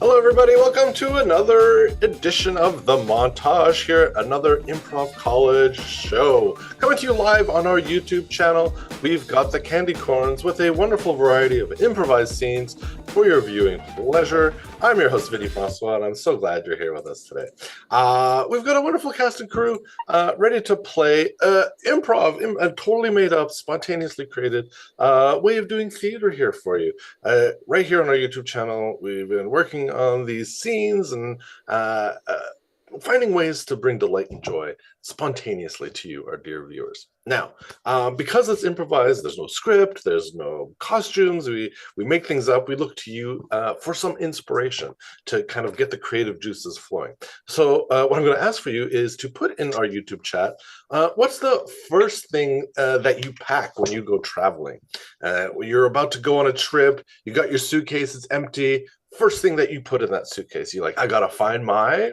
Hello, everybody. Welcome to another edition of The Montage here, another Improv College show. Coming to you live on our YouTube channel, we've got the Candy Corns with a wonderful variety of improvised scenes for your viewing pleasure. I'm your host, Vinny Francois, and I'm so glad you're here with us today. We've got a wonderful cast and crew ready to play improv, a totally made up, spontaneously created way of doing theater here for you. Right here on our YouTube channel, we've been working on these scenes and finding ways to bring delight and joy spontaneously to you, our dear viewers. Now, because it's improvised, there's no script, there's no costumes, we make things up, we look to you for some inspiration to kind of get the creative juices flowing. So what I'm going to ask for you is to put in our YouTube chat, what's the first thing that you pack when you go traveling? You're about to go on a trip, you got your suitcase, it's empty. First thing that you put in that suitcase, you're like, I gotta find my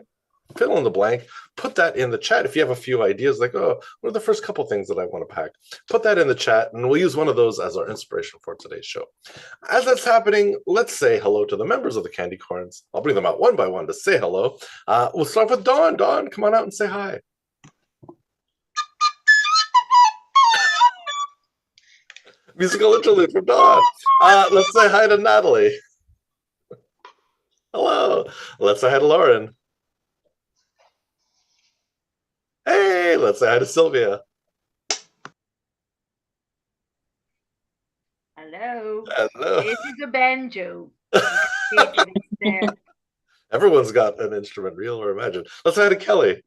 fill in the blank. Put that in the chat. If you have a few ideas, like, oh, what are the first couple things that I want to pack? Put that in the chat, and we'll use one of those as our inspiration for today's show. As that's happening, let's say hello to the members of the Candy Corns. I'll bring them out one by one to say hello. We'll start with Dawn. Dawn, come on out and say hi. Musical interlude from Dawn. Let's say hi to Natalie. Hello. Let's say hi to Lauren. Hey, let's say hi to Sylvia. Hello. Hello. This is a banjo. Everyone's got an instrument, real or imagined. Let's say hi to Kelly.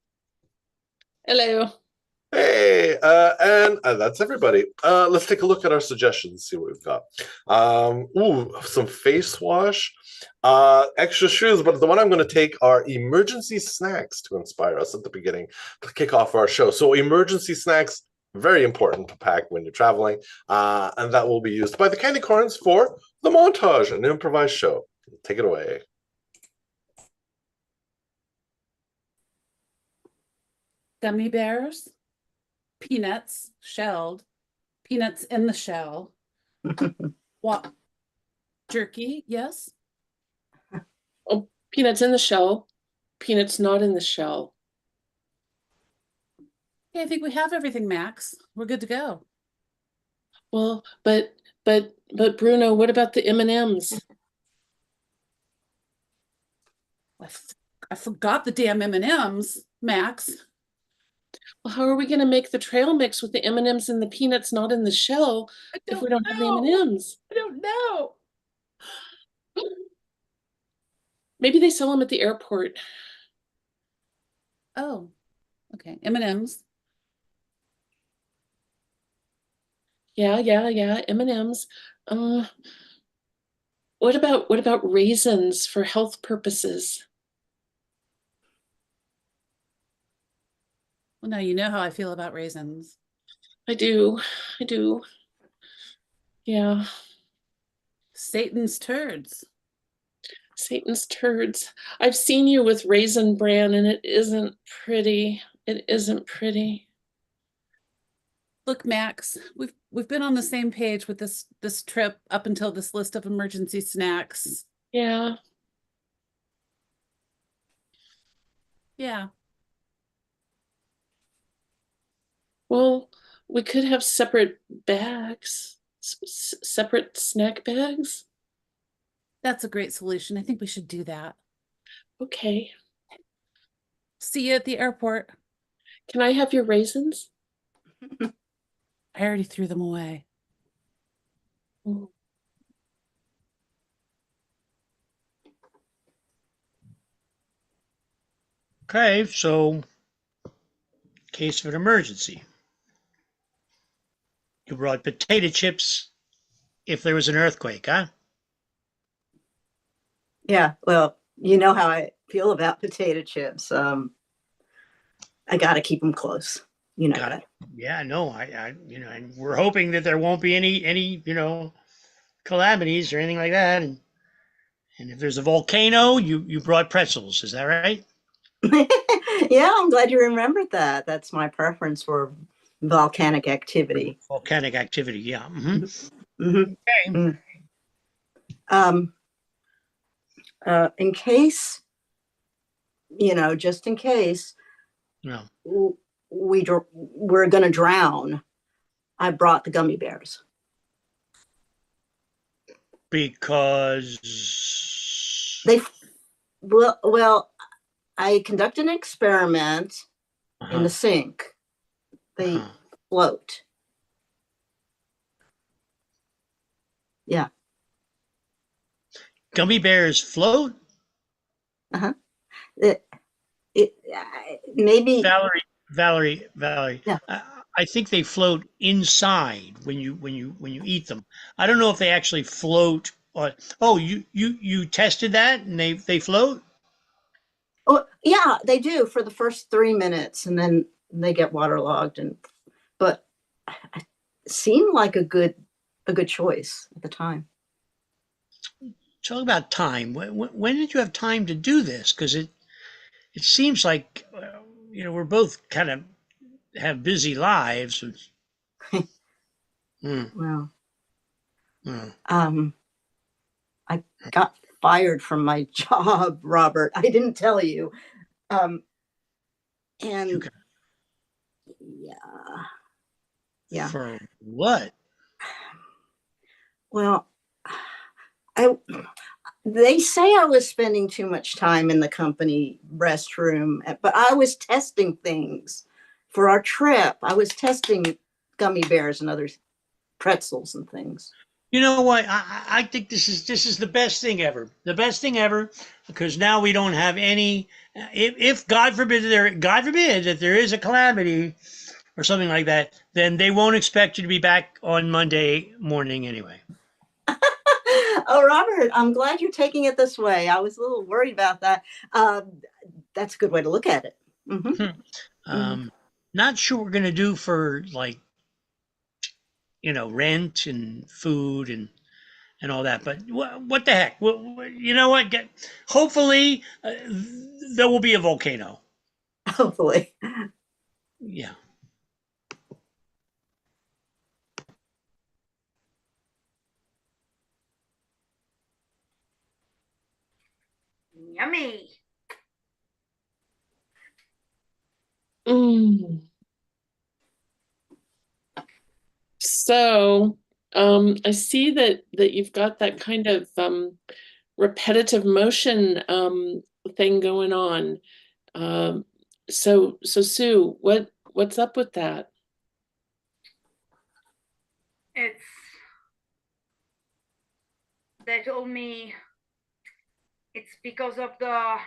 Hello. Hey, and that's everybody. Let's take a look at our suggestions, see what we've got. Some face wash, extra shoes, but the one I'm going to take are emergency snacks to inspire us at the beginning to kick off our show. So emergency snacks, very important to pack when you're traveling, and that will be used by the Candy Corns for the Montage, an improvised show. Take it away. Gummy bears, peanuts, shelled, peanuts in the shell. What? Jerky, yes. Oh, peanuts in the shell, peanuts not in the shell. Okay, I think we have everything, Max. We're good to go. Well, but Bruno, what about the M&Ms? I forgot the damn M&Ms, Max. Well, how are we going to make the trail mix with the M&Ms and the peanuts not in the shell if we don't have the M&Ms? I don't know. Maybe they sell them at the airport. Oh, okay. M&Ms. Yeah, M&Ms. What about raisins for health purposes? Well, now you know how I feel about raisins. I do. Yeah. Satan's turds. Satan's turds. I've seen you with Raisin Bran and it isn't pretty. It isn't pretty. Look, Max, we've been on the same page with this trip up until this list of emergency snacks. Yeah. Yeah. Well, we could have separate bags, separate snack bags. That's a great solution. I think we should do that. Okay. See you at the airport. Can I have your raisins? I already threw them away. Mm. Okay, so case of an emergency. You brought potato chips if there was an earthquake, huh? Yeah, well, you know how I feel about potato chips. I got to keep them close. You know Got that. it. Yeah, no, and we're hoping that there won't be any, calamities or anything like that. And if there's a volcano, you brought pretzels. Is that right? Yeah, I'm glad you remembered that. That's my preference for volcanic activity. Volcanic activity, yeah. Mm-hmm. Mm-hmm. Okay. Mm. in case, just in case No. we're going to drown, I brought the gummy bears. Because Well, I conducted an experiment in the sink. They float. Yeah. Gummy bears float? Maybe. Valerie. Yeah. I think they float inside when you eat them. I don't know if they actually float. Oh, you tested that and they float? Oh, yeah, they do for the first 3 minutes, and then they get waterlogged. But it seemed like a good choice at the time. Talk about time. When did you have time to do this? Because it seems like we're both kind of have busy lives. Well, Mm. I got fired from my job, Robert. I didn't tell you. And yeah. For what? Well, they say I was spending too much time in the company restroom, but I was testing things for our trip. I was testing gummy bears and other pretzels and things. You know what? I think this is the best thing ever. The best thing ever, because now we don't have any. If God forbid that there is a calamity or something like that, then they won't expect you to be back on Monday morning anyway. Oh, Robert, I'm glad you're taking it this way. I was a little worried about that. That's a good way to look at it. Mm-hmm. Not sure what we're gonna do for rent and food and all that. But what the heck? You know what? Hopefully, there will be a volcano. Hopefully. Yeah. Yummy. So, I see that you've got that kind of repetitive motion thing going on. So Sue, what's up with that? They told me it's because of I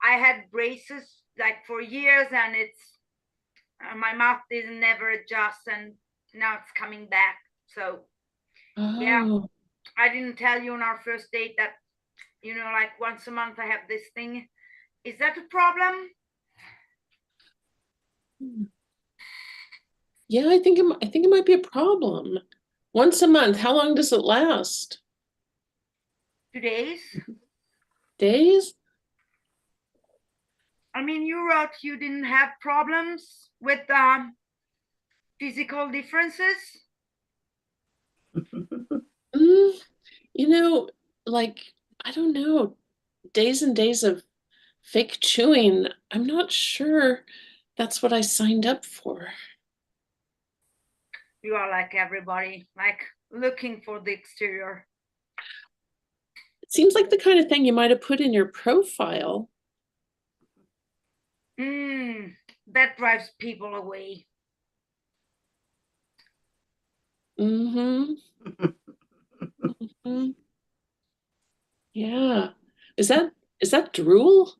had braces like for years, and it's my mouth didn't never adjust, and now it's coming back. So yeah, I didn't tell you on our first date that like once a month I have this thing. Is that a problem? Yeah, I think it might be a problem. Once a month, how long does it last? 2 days. Days? I mean, you wrote you didn't have problems with physical differences. Like, I don't know, days and days of fake chewing. I'm not sure that's what I signed up for. You are like everybody, like looking for the exterior. It seems like the kind of thing you might have put in your profile. That drives people away. Mm-hmm. Yeah. Is that drool?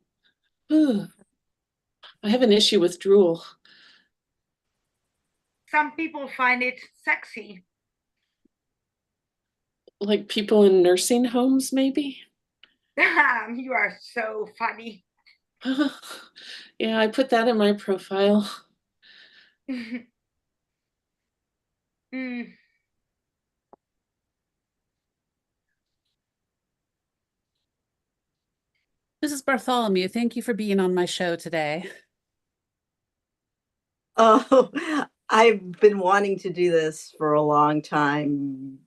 I have an issue with drool. Some people find it sexy. Like people in nursing homes, maybe? You are so funny. Yeah, I put that in my profile. Mrs. Bartholomew, thank you for being on my show today. Oh, I've been wanting to do this for a long time.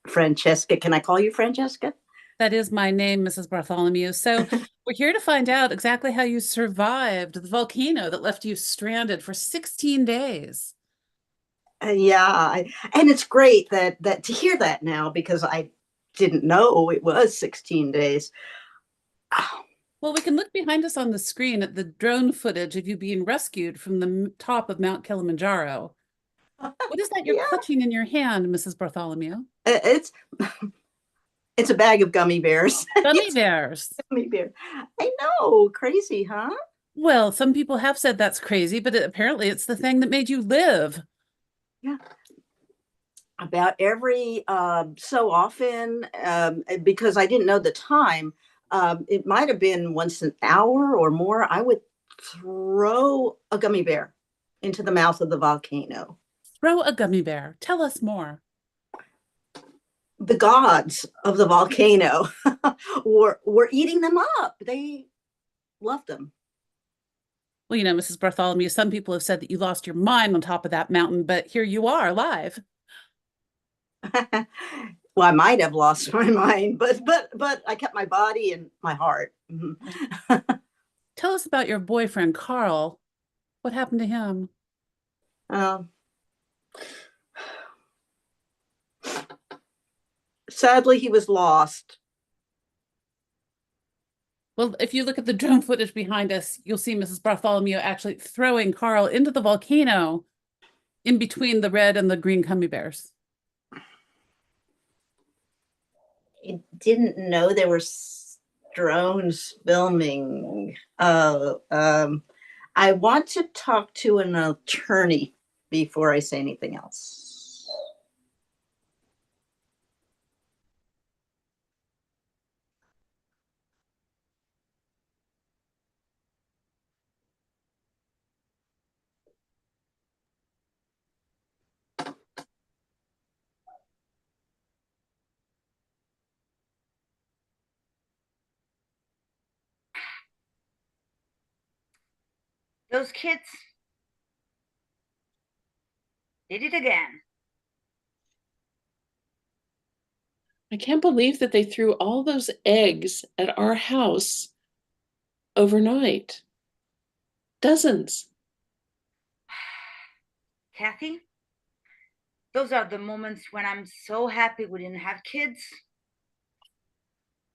Francesca, can I call you Francesca? That is my name, Mrs. Bartholomew. So we're here to find out exactly how you survived the volcano that left you stranded for 16 days. And it's great that to hear that now, because I didn't know it was 16 days. Well, we can look behind us on the screen at the drone footage of you being rescued from the top of Mount Kilimanjaro. What is that you're Yeah. clutching in your hand, Mrs. Bartholomew? It's it's a bag of gummy bears. Gummy bears. Gummy bear. I know, crazy, huh? Well, some people have said that's crazy, but apparently it's the thing that made you live. Yeah. About every so often, because I didn't know the time, it might have been once an hour or more, I would throw a gummy bear into the mouth of the volcano. Throw a gummy bear. Tell us more. The gods of the volcano were eating them up. They loved them. Well, you know, Mrs. Bartholomew, some people have said that you lost your mind on top of that mountain, but here you are alive. Well, I might have lost my mind, but I kept my body and my heart. Tell us about your boyfriend, Carl. What happened to him? Sadly, he was lost. Well, if you look at the drone footage behind us, you'll see Mrs. Bartholomew actually throwing Carl into the volcano in between the red and the green gummy bears. I didn't know there were drones filming. I want to talk to an attorney before I say anything else. Those kids did it again. I can't believe that they threw all those eggs at our house overnight. Dozens. Kathy, those are the moments when I'm so happy we didn't have kids.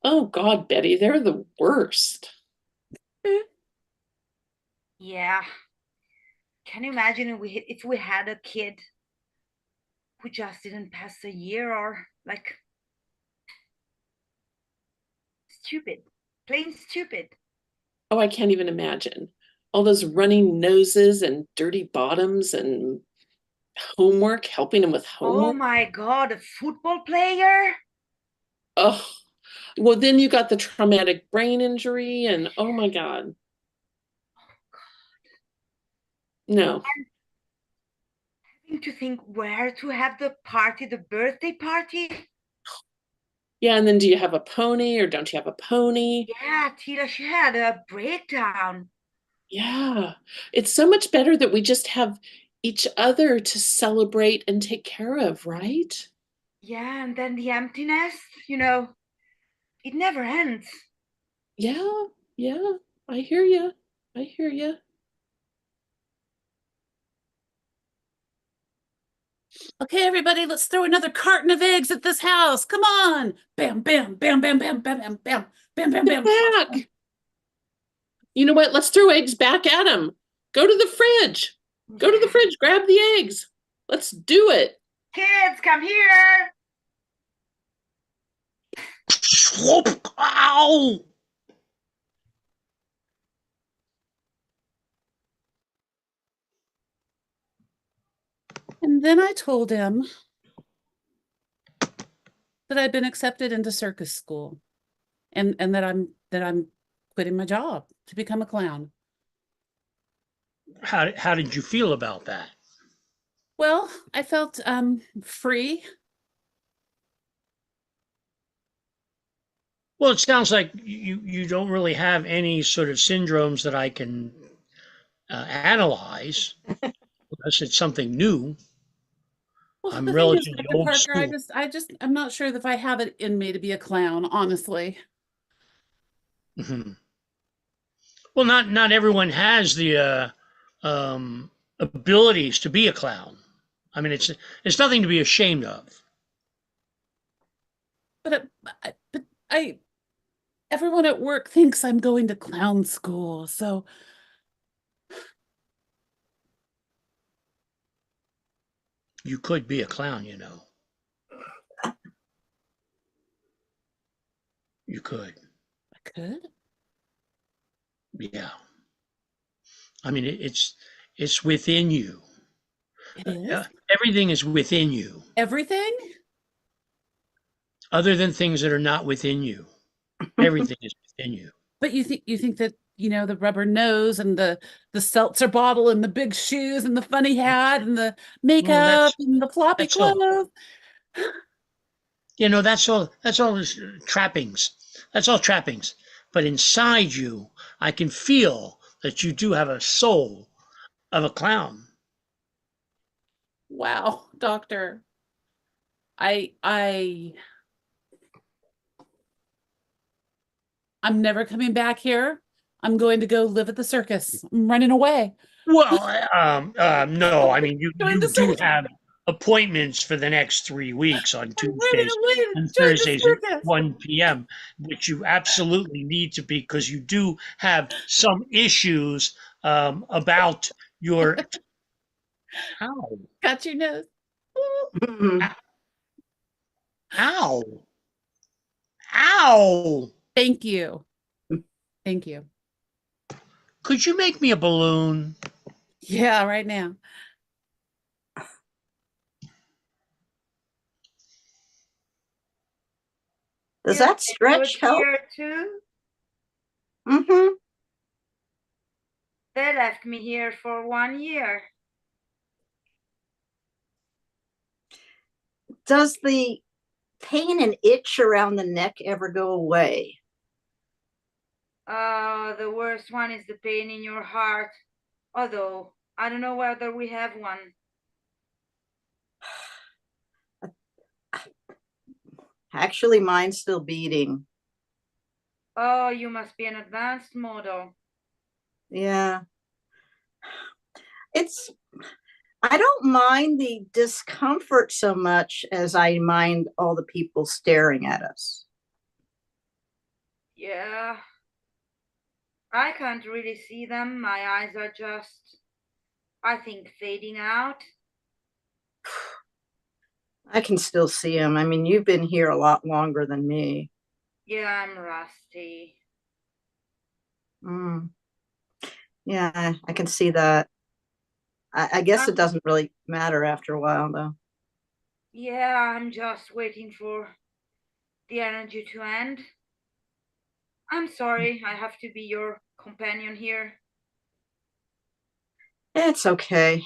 Oh God, Betty, they're the worst. Yeah. Can you imagine if we had a kid who just didn't pass a year, or like stupid, plain stupid? Oh, I can't even imagine. All those running noses and dirty bottoms and homework, helping them with Oh homework. my God, a football player? Oh, well, then you got the traumatic brain injury, and oh my God. No. Having to think where to have the party, the birthday party. Yeah, and then do you have a pony or don't you have a pony? Yeah, Tila, she had a breakdown. Yeah, it's so much better that we just have each other to celebrate and take care of, right? Yeah, and then the emptiness, it never ends. Yeah, yeah, I hear you. I hear you. Okay, everybody, let's throw another carton of eggs at this house. Come on. Bam, bam, bam, bam, bam, bam, bam, bam, bam, bam, Get bam. back. You know what? Let's throw eggs back at them. Go to the fridge. Go to the fridge. Grab the eggs. Let's do it. Kids, come here. Ow! And then I told him that I'd been accepted into circus school and that I'm quitting my job to become a clown. How did you feel about that? Well, I felt free. Well, it sounds like you don't really have any sort of syndromes that I can analyze, unless it's something new. Well, I'm the thing is, relatively Dr. old Parker, school. I'm not sure if I have it in me to be a clown, honestly. Mhm. Well, not everyone has the abilities to be a clown. I mean, it's nothing to be ashamed of. But I, everyone at work thinks I'm going to clown school, so You could be a clown, you know. You could. I could. Yeah. I mean, it's within you. It is Everything is within you, everything. other than things that are not within you. Everything is within you. But you think that the rubber nose and the seltzer bottle and the big shoes and the funny hat and the Well, makeup and the floppy that's all. clothes. You know, that's all. That's all trappings. That's all trappings. But inside you, I can feel that you do have a soul of a clown. Wow, doctor. I I'm never coming back here. I'm going to go live at the circus. I'm running away. Well, no. I mean, Join you the do circus. have appointments for the next 3 weeks on I'm running Tuesdays away to and join the Thursdays at circus. 1 p.m., which you absolutely need to be because you do have some issues about your. Ow! Got your nose. Ow! Ow! Thank you. Thank you. Could you make me a balloon? Yeah, right now. Does You that did good stretch help? here too. Mm-hmm. They left me here for 1 year. Does the pain and itch around the neck ever go away? The worst one is the pain in your heart. Although I don't know whether we have one. Actually, mine's still beating. Oh, you must be an advanced model. Yeah. I don't mind the discomfort so much as I mind all the people staring at us. Yeah. I can't really see them. My eyes are just, I think, fading out. I can still see them. I mean, you've been here a lot longer than me. Yeah, I'm rusty. Mm. Yeah, I can see that. I guess it doesn't really matter after a while, though. Yeah, I'm just waiting for the energy to end. I'm sorry, I have to be your companion here. It's okay.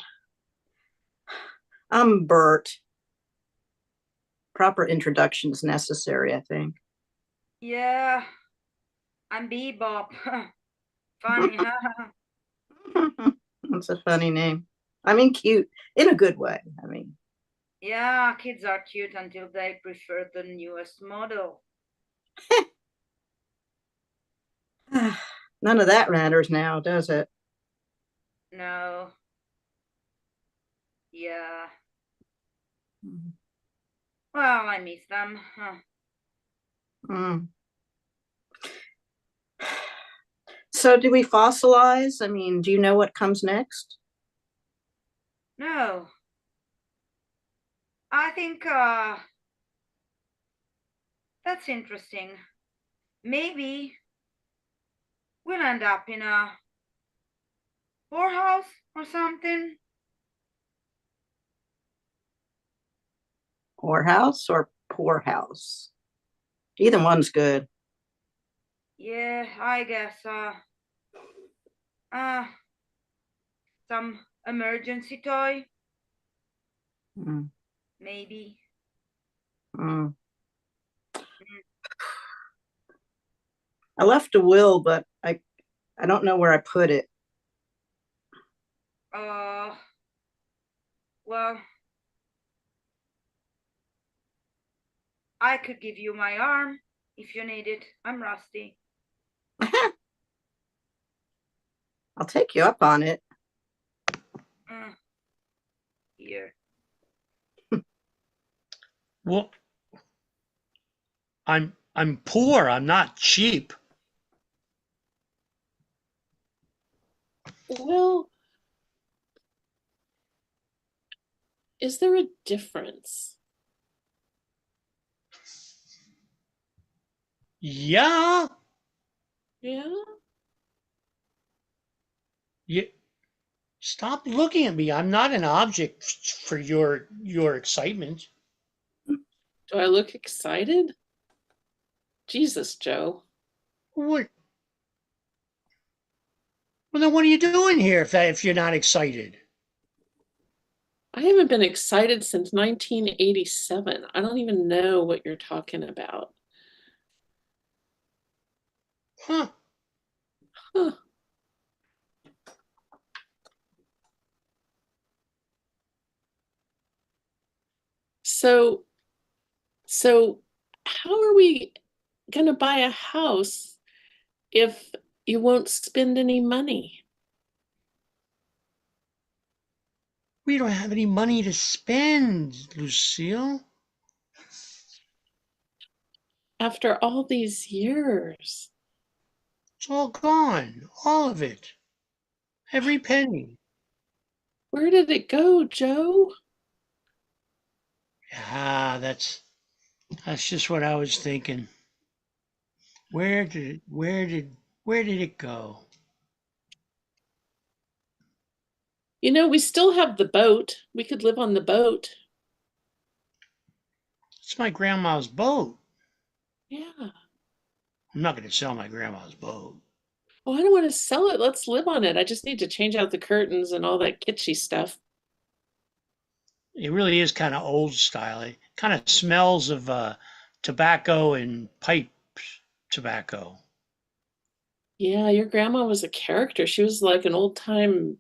I'm Bert. Proper introduction's necessary, I think. Yeah, I'm Bebop. Funny, huh? That's a funny name. I mean, cute in a good way. I mean, Yeah, kids are cute until they prefer the newest model. none of that matters now, does it? No. Yeah. Well, I miss them. Mm. So, do we fossilize? I mean, do you know what comes next? No. I think that's interesting. Maybe we'll end up in a poorhouse or something. Whorehouse or poorhouse? Either one's good. Yeah, I guess uh some emergency toy, Mm. maybe. Mm. I left a will, but I don't know where I put it. Well, I could give you my arm if you need it. I'm rusty. I'll take you up on it. Here. Well, I'm poor. I'm not cheap. Well, is there a difference? Yeah. Yeah. You stop looking at me. I'm not an object for your excitement. Do I look excited? Jesus, Joe. What? Well, then what are you doing here if you're not excited? I haven't been excited since 1987. I don't even know what you're talking about. Huh? Huh. So, how are we going to buy a house if you won't spend any money? We don't have any money to spend, Lucille. After all these years. It's all gone. All of it. Every penny. Where did it go, Joe? Ah, that's just what I was thinking. Where did it go? You know, we still have the boat. We could live on the boat. It's my grandma's boat. Yeah. I'm not going to sell my grandma's boat. Oh, I don't want to sell it. Let's live on it. I just need to change out the curtains and all that kitschy stuff. It really is kind of old style. It kind of smells of tobacco and pipe tobacco. Yeah, your grandma was a character. She was like an old-time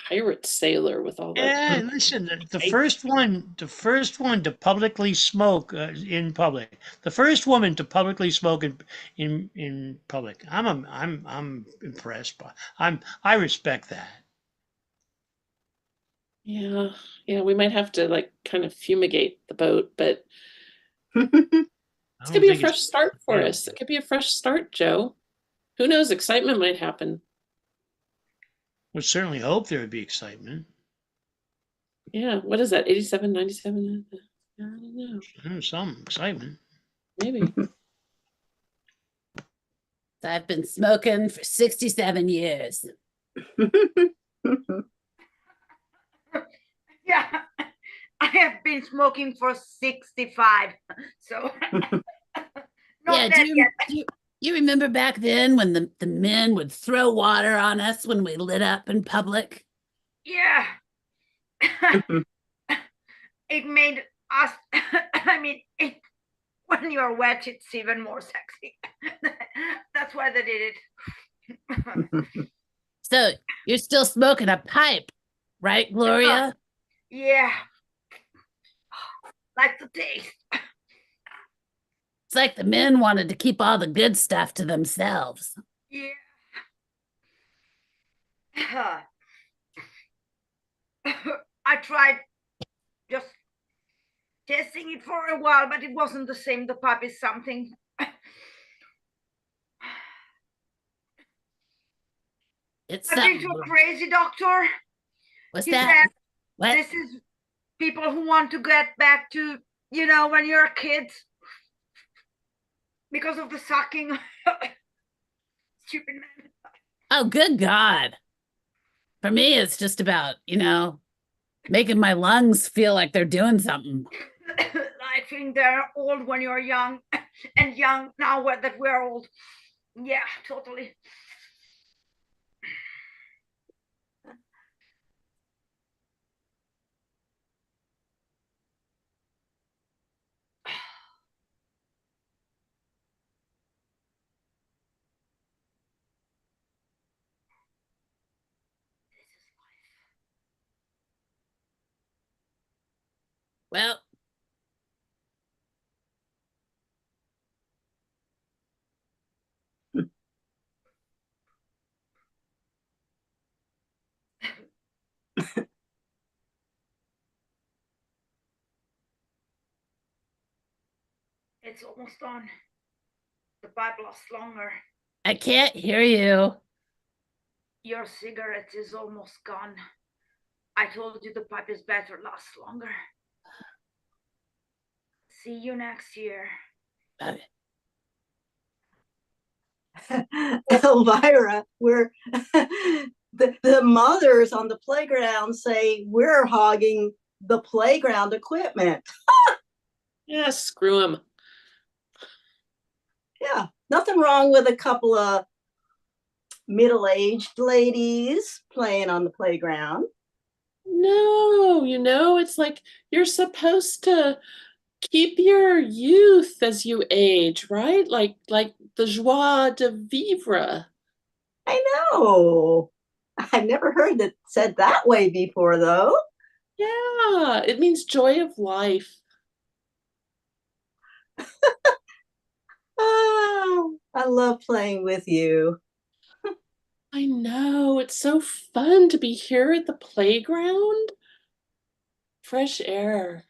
pirate sailor with all that. Yeah, listen, the first one to publicly smoke in public, the first woman to publicly smoke in public. I'm impressed by. I respect that. Yeah, yeah, we might have to like kind of fumigate the boat, but I it's don't gonna be a think it's fresh start for us. It could be a fresh start, Joe. Who knows? Excitement might happen. Would certainly hope there would be excitement. Yeah, what is that? 87, 97? I don't know. Some excitement. Maybe. I've been smoking for 67 years. Yeah, I have been smoking for 65. So not Yeah, that yet. do you remember back then when the men would throw water on us when we lit up in public? Yeah. It made us, I mean, when you're wet, it's even more sexy. That's why they did it. So you're still smoking a pipe, right, Gloria? Yeah. Like the taste. It's like the men wanted to keep all the good stuff to themselves. Yeah. I tried just testing it for a while, but it wasn't the same. The pipe is something. It's I've been to a crazy doctor. What's He that? said, What? this is people who want to get back to, you know, when you're a kid because of the sucking. Stupid man. Oh, good God. For me, it's just about, making my lungs feel like they're doing something. I think they're old when you're young and young now that we're old. Yeah, totally. Well, It's almost done. The pipe lasts longer. I can't hear you. Your cigarette is almost gone. I told you the pipe is better, lasts longer. See you next year. Elvira, we're the mothers on the playground say we're hogging the playground equipment. Yeah, screw him. Yeah, nothing wrong with a couple of middle-aged ladies playing on the playground. No, it's like you're supposed to keep your youth as you age, right? Like the joie de vivre. I know. I've never heard it said that way before, though. Yeah, it means joy of life. Oh, I love playing with you. I know, it's so fun to be here at the playground. Fresh air.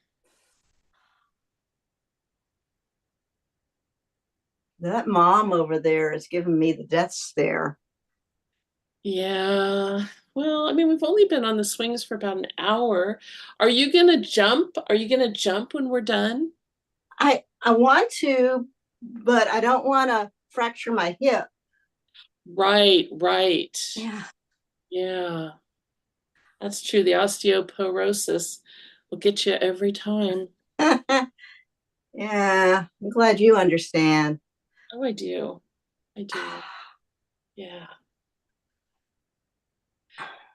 That mom over there is giving me the death stare. Yeah. Well, I mean, we've only been on the swings for about an hour. Are you gonna jump? Are you gonna jump when we're done? I want to, but I don't want to fracture my hip. Right, right. Yeah. Yeah. That's true. The osteoporosis will get you every time. Yeah, I'm glad you understand. Oh, I do. I do. Yeah.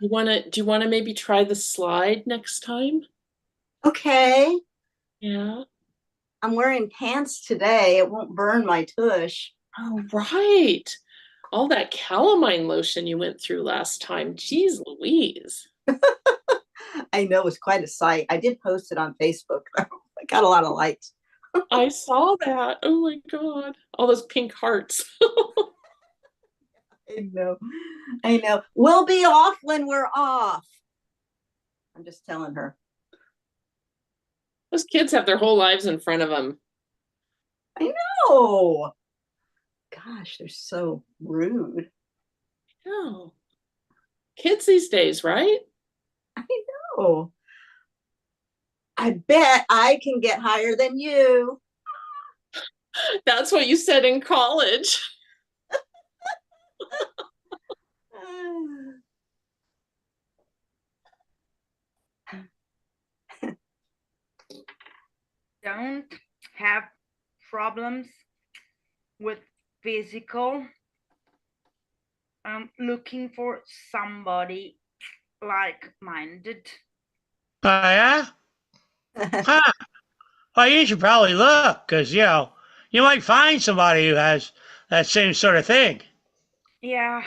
Do you wanna maybe try the slide next time? Okay, Yeah. I'm wearing pants today. It won't burn my tush. Oh, right. All that calamine lotion you went through last time. Jeez Louise. I know it's quite a sight. I did post it on Facebook, though. I got a lot of likes. I saw that. Oh my God. All those pink hearts. I know. I know. We'll be off when we're off. I'm just telling her. Those kids have their whole lives in front of them. Oh, gosh, they're so rude. Oh. Kids these days, right? I know. I bet I can get higher than you. That's what you said in college. Don't have problems with physical. I'm looking for somebody like-minded. Oh, yeah? Huh. Well, you should probably look, because, you might find somebody who has that same sort of thing. Yeah.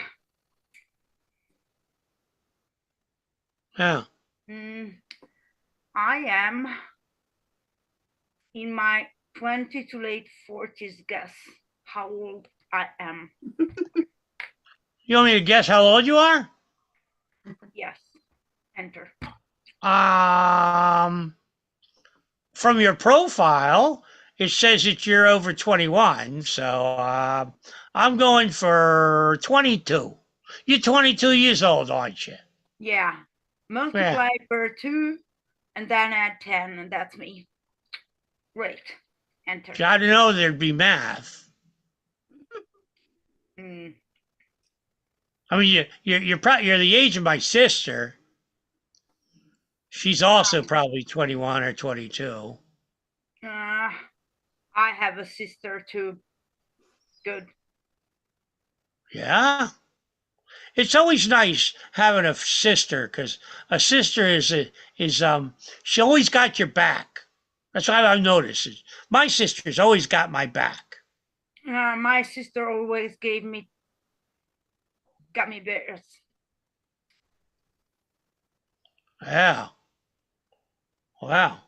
Yeah. I am in my 20 to late 40s. Guess how old I am. You want me to guess how old you are? Yes. Enter. From your profile, it says that you're over 21. So I'm going for 22. You're 22 years old, aren't you? Yeah. Multiply per 2 and then add 10, and that's me. Great. Enter. I didn't know there'd be math. I mean, you're the age of my sister. She's also probably 21 or 22. I have a sister too. Good. Yeah. It's always nice having a sister, because a sister is she always got your back. That's what I've noticed. My sister's always got my back. My sister always got me bears. Yeah. Wow.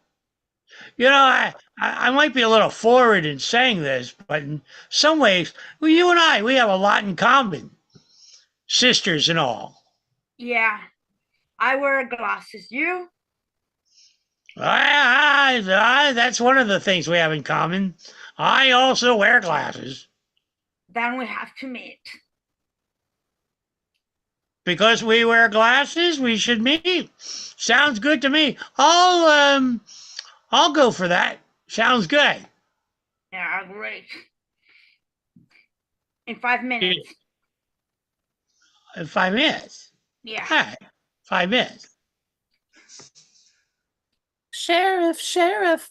I might be a little forward in saying this, but in some ways, well, you and we have a lot in common. Sisters and all. Yeah. I wear glasses. You? That's one of the things we have in common. I also wear glasses. Then we have to meet. Because we wear glasses, we should meet. Sounds good to me. I'll go for that. Sounds good. Yeah, great. In 5 minutes. In 5 minutes. Yeah. Hi. 5 minutes. Sheriff,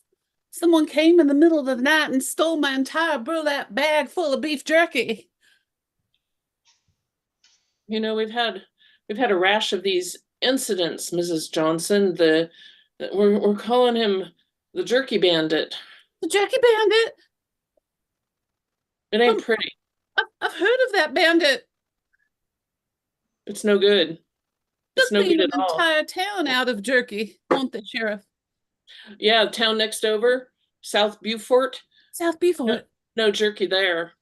someone came in the middle of the night and stole my entire burlap bag full of beef jerky. You know, we've had a rash of these incidents, Mrs. Johnson. We're calling him the Jerky Bandit. The jerky bandit? It ain't pretty. I've heard of that bandit. It's no good. It's They'll no clean good an at all. entire town out of jerky, won't they, Sheriff? Yeah, the town next over, South Beaufort. South Beaufort. No jerky there.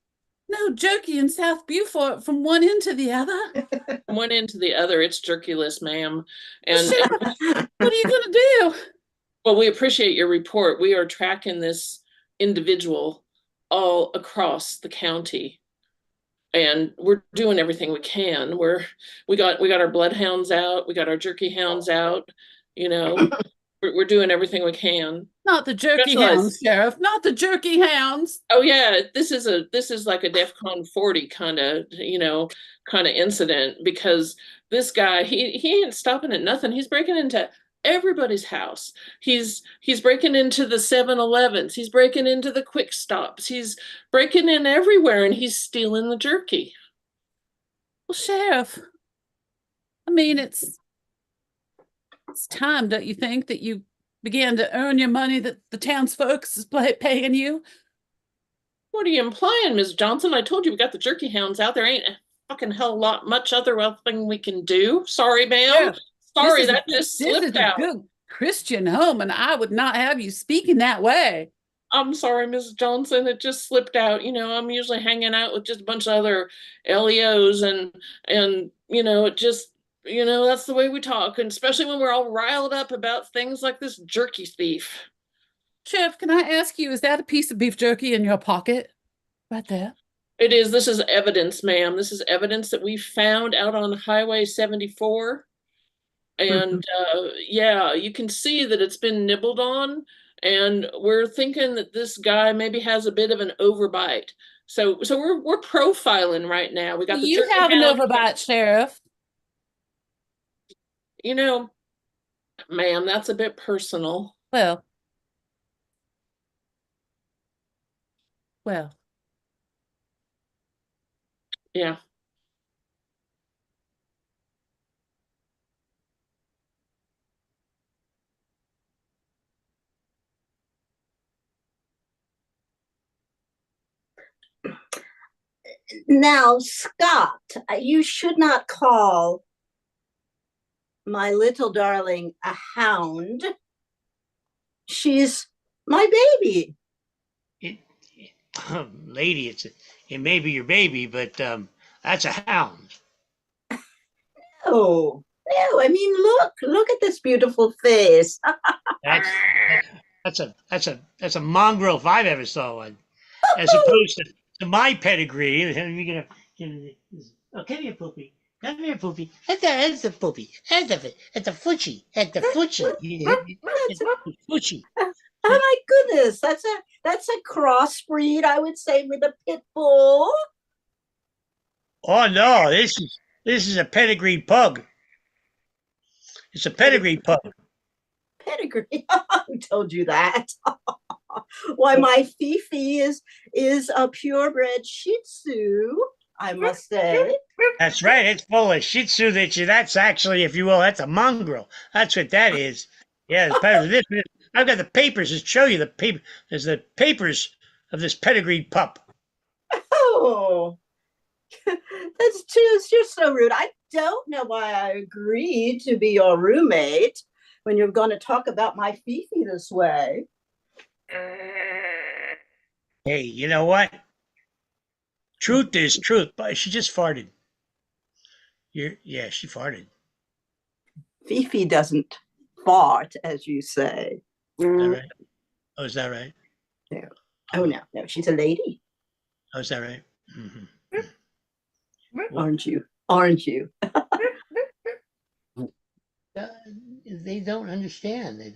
No jerky in South Beaufort from one end to the other. From one end to the other, it's jerkyless, ma'am. And Sheriff, what are you gonna do? well, we appreciate your report. We are tracking this individual all across the county. And we're doing everything we can. We got our bloodhounds out, we got our jerky hounds out, you know. We're doing everything we can. Not the jerky hounds, Sheriff. Not the jerky hounds. Oh yeah, this is like a DEFCON 40 kind of, incident, because this guy, he ain't stopping at nothing. He's breaking into everybody's house. He's breaking into the 7-Elevens. He's breaking into the Quick Stops. He's breaking in everywhere, and he's stealing the jerky. Well, Sheriff, I mean, it's time, don't you think, that you began to earn your money that the townsfolk is paying you? What are you implying, Ms. Johnson? I told you we got the jerky hounds out. There ain't a fucking hell lot much other thing we can do. Sorry, ma'am. Yeah. Sorry, that just This slipped is a out. good Christian home, and I would not have you speaking that way. I'm sorry, Ms. Johnson. It just slipped out. I'm usually hanging out with just a bunch of other LEOs, and it just, that's the way we talk, and especially when we're all riled up about things like this jerky thief. Sheriff, can I ask you, is that a piece of beef jerky in your pocket? Right there. It is. This is evidence, ma'am. This is evidence that we found out on Highway 74. And yeah, you can see that it's been nibbled on, and we're thinking that this guy maybe has a bit of an overbite. So we're profiling right now. We got the You have an overbite, Sheriff. Ma'am, that's a bit personal. Well. Yeah. Now, Scott, you should not call my little darling a hound. She's my baby. Lady, it may be your baby, but that's a hound. Oh, no, I mean, look at this beautiful face. That's a mongrel if I've ever saw one. As opposed to my pedigree. Let me get oh, come here, Poopy. Come here, Poopy. That's a Poopy. That's a Foochie. That's a Foochie. It's a Foochie. Oh my goodness, that's a crossbreed, I would say, with a pit bull. Oh no, this is a pedigreed pug. It's a pedigreed pug. Pedigree. Who told you that? Why, my Fifi is a purebred Shih Tzu, I must say. That's right. It's full of Shih Tzu. That's actually, if you will, that's a mongrel. That's what that is. Yeah, I've got the papers to show you the paper. There's the papers of this pedigreed pup. Oh, you're so rude. I don't know why I agreed to be your roommate when you're going to talk about my Fifi this way. Hey, you know what? Truth is truth, but she just farted. She farted. Fifi doesn't fart, as you say. that right? Oh, is that right? No. Oh, no, she's a lady. Oh, is that right? Mhm. Aren't you? Aren't you? Uh, they don't understand. They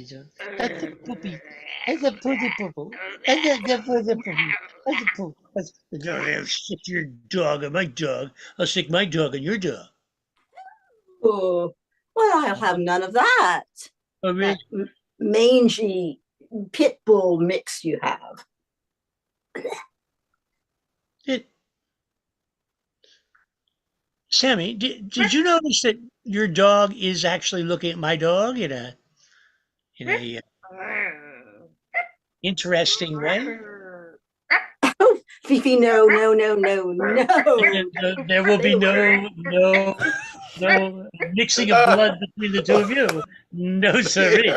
don't. That's a poopy. That's a poopy poo. That's a poopy poo. That's a poop. I'll stick your dog on my dog. I'll stick my dog on your dog. Oh, well, I'll have none of that. Oh, really? That mangy pit bull mix you have. Sammy, did you notice that your dog is actually looking at my dog in a interesting way? Oh, Fifi, no. There will be Stay no mixing of blood between the two of you. No, sirree.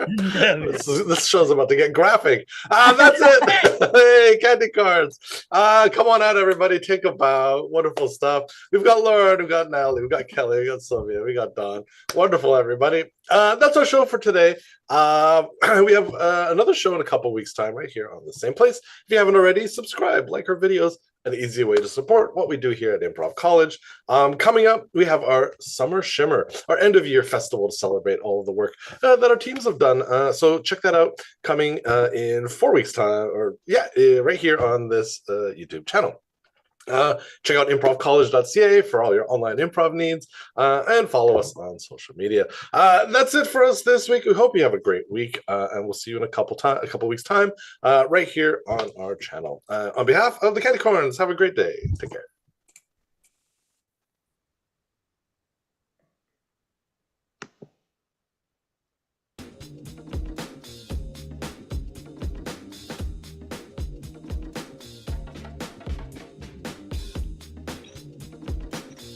No. This show's about to get graphic. That's it. Hey, candy cards. Come on out, everybody. Take a bow. Wonderful stuff. We've got Lauren, we've got Natalie, we've got Kelly, we got Sylvia, we got Don. Wonderful, everybody. That's our show for today. We have another show in a couple weeks' time right here on the same place. If you haven't already, subscribe, like our videos. An easy way to support what we do here at Improv College. Coming up, we have our Summer Shimmer, our end of year festival to celebrate all of the work that our teams have done. So check that out coming in 4 weeks' time, right here on this YouTube channel. Check out improvcollege.ca for all your online improv needs, and follow us on social media. That's it for us this week. We hope you have a great week, and we'll see you in a couple weeks time right here on our channel. On behalf of the Candy Corns, have a great day. Take care.